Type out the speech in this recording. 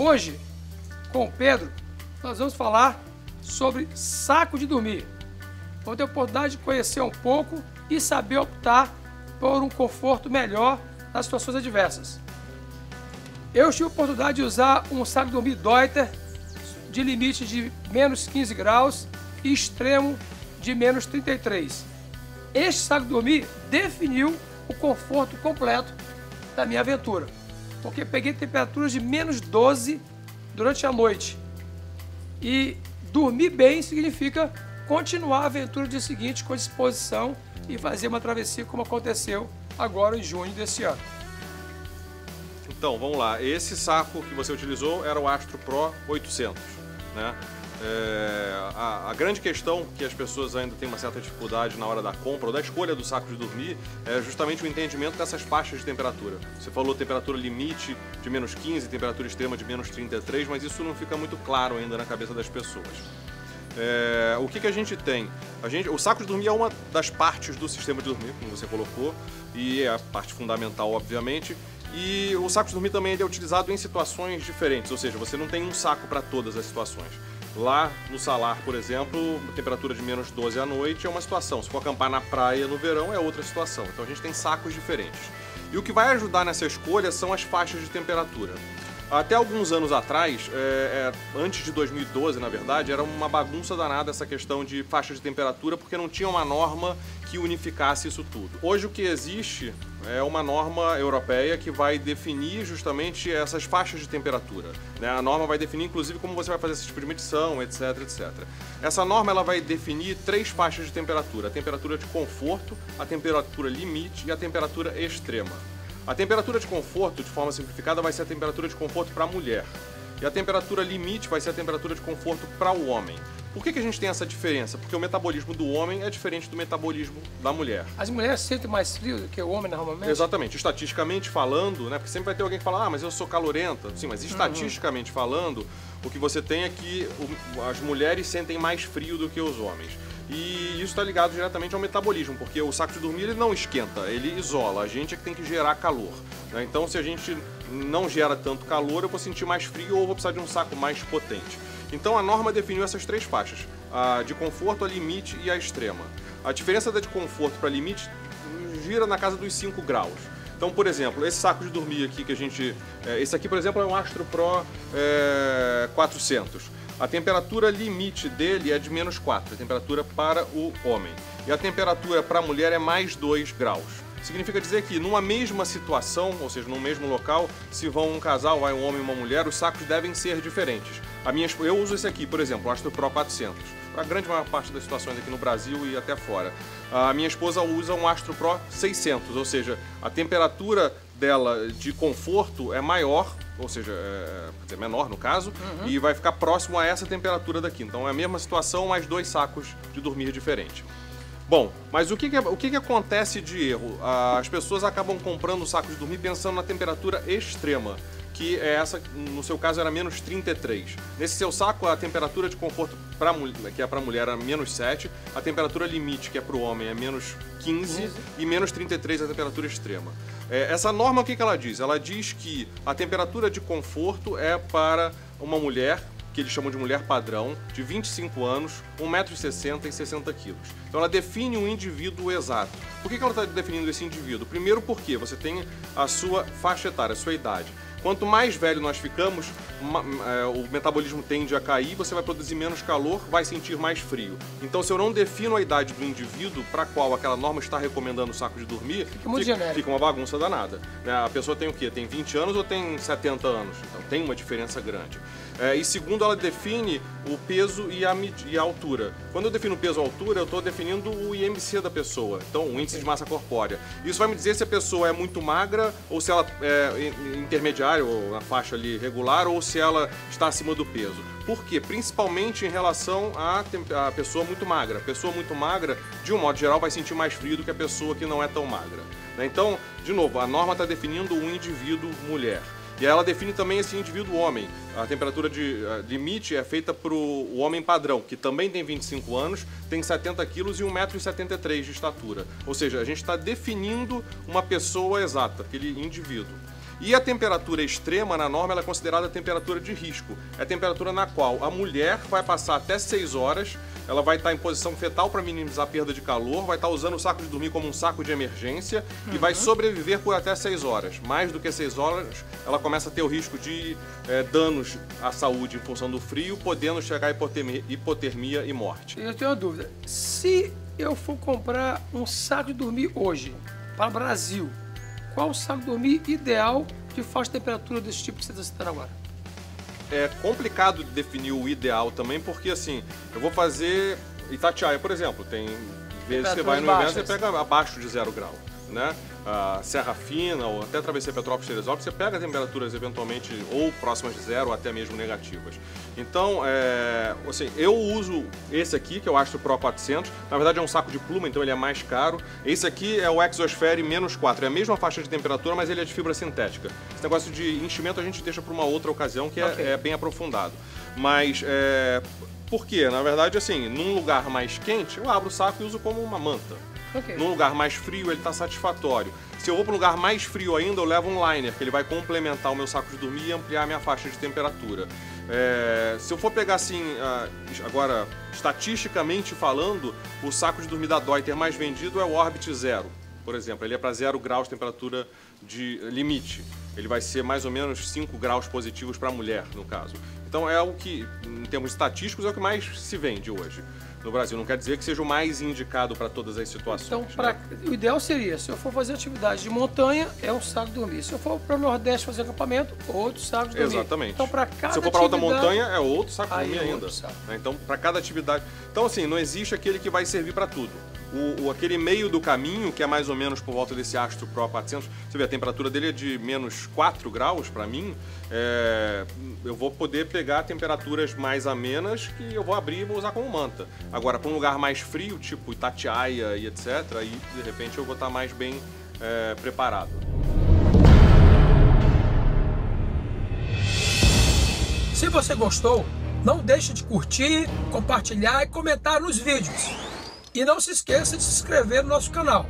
Hoje, com o Pedro, nós vamos falar sobre saco de dormir. Vamos ter a oportunidade de conhecer um pouco e saber optar por um conforto melhor nas situações adversas. Eu tive a oportunidade de usar um saco de dormir Deuter de limite de menos 15 graus e extremo de menos 33. Este saco de dormir definiu o conforto completo da minha aventura, porque peguei temperaturas de menos 12 durante a noite. E dormir bem significa continuar a aventura do dia seguinte com disposição e fazer uma travessia como aconteceu agora em junho desse ano. Então, vamos lá. Esse saco que você utilizou era o Astro Pro 800, né? A grande questão que as pessoas ainda têm uma certa dificuldade na hora da compra ou da escolha do saco de dormir é justamente o entendimento dessas faixas de temperatura. Você falou temperatura limite de menos 15, temperatura extrema de menos 33, mas isso não fica muito claro ainda na cabeça das pessoas. O que a gente tem? O saco de dormir é uma das partes do sistema de dormir, como você colocou, e é a parte fundamental, obviamente. E o saco de dormir também é utilizado em situações diferentes, ou seja, você não tem um saco para todas as situações. Lá no Salar, por exemplo, temperatura de menos 12 à noite é uma situação. Se for acampar na praia no verão é outra situação. Então a gente tem sacos diferentes. E o que vai ajudar nessa escolha são as faixas de temperatura. Até alguns anos atrás, antes de 2012, na verdade, era uma bagunça danada essa questão de faixa de temperatura, porque não tinha uma norma que unificasse isso tudo. Hoje o que existe é uma norma europeia que vai definir justamente essas faixas de temperatura, né? A norma vai definir inclusive como você vai fazer esse tipo de medição, etc, etc. Essa norma ela vai definir 3 faixas de temperatura: a temperatura de conforto, a temperatura limite e a temperatura extrema. A temperatura de conforto, de forma simplificada, vai ser a temperatura de conforto para a mulher. E a temperatura limite vai ser a temperatura de conforto para o homem. Por que a gente tem essa diferença? Porque o metabolismo do homem é diferente do metabolismo da mulher. As mulheres sentem mais frio do que o homem normalmente? Exatamente. Estatisticamente falando, né? Porque sempre vai ter alguém que fala, ah, mas eu sou calorenta. Sim, mas estatisticamente falando, o que você tem é que as mulheres sentem mais frio do que os homens. E isso está ligado diretamente ao metabolismo, porque o saco de dormir ele não esquenta, ele isola. A gente é que tem que gerar calor, né? Então, se a gente não gera tanto calor, eu vou sentir mais frio ou vou precisar de um saco mais potente. Então, a norma definiu essas 3 faixas: a de conforto, a limite e a extrema. A diferença da de conforto para limite gira na casa dos 5 graus. Então, por exemplo, esse saco de dormir aqui que a gente... esse aqui, por exemplo, é um Astro Pro 400. A temperatura limite dele é de menos 4, a temperatura para o homem. E a temperatura para a mulher é mais 2 graus. Significa dizer que numa mesma situação, ou seja, no mesmo local, se vão um casal, vai um homem e uma mulher, os sacos devem ser diferentes. Eu uso esse aqui, por exemplo, o Astro Pro 400, para a grande maior parte das situações aqui no Brasil e até fora. A minha esposa usa um Astro Pro 600, ou seja, a temperatura dela de conforto é maior, ou seja, quer dizer, menor no caso, e vai ficar próximo a essa temperatura daqui. Então é a mesma situação, mais 2 sacos de dormir diferentes. Bom, mas o que acontece de erro? As pessoas acabam comprando o saco de dormir pensando na temperatura extrema, que é essa, no seu caso, era menos 33. Nesse seu saco, a temperatura de conforto que é para a mulher é menos 7, a temperatura limite, que é para o homem, é menos 15 e menos 33 é a temperatura extrema. Essa norma, o que ela diz? Ela diz que a temperatura de conforto é para uma mulher, que eles chamam de mulher padrão, de 25 anos, 1,60 m e 60 kg. Então ela define um indivíduo exato. Por que ela está definindo esse indivíduo? Primeiro porque você tem a sua faixa etária, a sua idade. Quanto mais velho nós ficamos, o metabolismo tende a cair, você vai produzir menos calor, vai sentir mais frio. Então, se eu não defino a idade do indivíduo para a qual aquela norma está recomendando o saco de dormir, fica uma bagunça danada. A pessoa tem o quê? Tem 20 anos ou tem 70 anos? Então, tem uma diferença grande. E segundo, ela define o peso e a altura. Quando eu defino peso e altura, eu estou definindo o IMC da pessoa, então o índice de massa corpórea. Isso vai me dizer se a pessoa é muito magra ou se ela é intermediária, ou na faixa ali regular, ou se ela está acima do peso. Por quê? Principalmente em relação à pessoa muito magra. A pessoa muito magra, de um modo geral, vai sentir mais frio do que a pessoa que não é tão magra. Então, de novo, a norma está definindo um indivíduo mulher. E ela define também esse indivíduo homem. A temperatura de limite é feita para o homem padrão, que também tem 25 anos, tem 70 quilos e 1,73 m de estatura. Ou seja, a gente está definindo uma pessoa exata, aquele indivíduo. E a temperatura extrema, na norma, ela é considerada a temperatura de risco. É a temperatura na qual a mulher vai passar até 6 horas, ela vai estar em posição fetal para minimizar a perda de calor, vai estar usando o saco de dormir como um saco de emergência e vai sobreviver por até 6 horas. Mais do que 6 horas, ela começa a ter o risco de danos à saúde em função do frio, podendo chegar a hipotermia e morte. Eu tenho uma dúvida. Se eu for comprar um saco de dormir hoje, para o Brasil, qual o saco de dormir ideal de faixa de temperatura desse tipo que você está citando agora? É complicado de definir o ideal também, porque assim, eu vou fazer Itatiaia, por exemplo, tem vezes que você vai no evento e você pega abaixo de 0 grau, né? A Serra Fina ou até Travessia Petrópolis, Teresópolis, você pega temperaturas eventualmente ou próximas de 0 ou até mesmo negativas. Então, assim, eu uso esse aqui, que é o Astro Pro 400. Na verdade é um saco de pluma, então ele é mais caro. Esse aqui é o Exosphere -4. É a mesma faixa de temperatura, mas ele é de fibra sintética. Esse negócio de enchimento a gente deixa para uma outra ocasião, que é bem aprofundado. Mas, por quê? Na verdade, assim, num lugar mais quente, eu abro o saco e uso como uma manta. Num lugar mais frio, ele está satisfatório. Se eu vou para um lugar mais frio ainda, eu levo um liner, que ele vai complementar o meu saco de dormir e ampliar a minha faixa de temperatura. Se eu for pegar assim, agora, estatisticamente falando, o saco de dormir da Deuter mais vendido é o Orbit Zero, por exemplo. Ele é para 0 graus de temperatura de limite. Ele vai ser mais ou menos 5 graus positivos para a mulher, no caso. Então é o que, em termos estatísticos, é o que mais se vende hoje no Brasil. Não quer dizer que seja o mais indicado para todas as situações. Então, o ideal seria, se eu for fazer atividade de montanha, é um saco de dormir. Se eu for para o Nordeste fazer acampamento, outro saco de dormir. Exatamente. Então, para cada Se eu for para outra montanha, é outro saco de dormir ainda. Saco. Então, para cada atividade. Então, assim, não existe aquele que vai servir para tudo. Aquele meio do caminho, que é mais ou menos por volta desse Astro Pro 400, você vê, a temperatura dele é de -4 graus, para mim, eu vou poder pegar temperaturas mais amenas que eu vou abrir e vou usar como manta. Agora, para um lugar mais frio, tipo Itatiaia e etc., aí, de repente, eu vou estar mais bem preparado. Se você gostou, não deixe de curtir, compartilhar e comentar nos vídeos. E não se esqueça de se inscrever no nosso canal.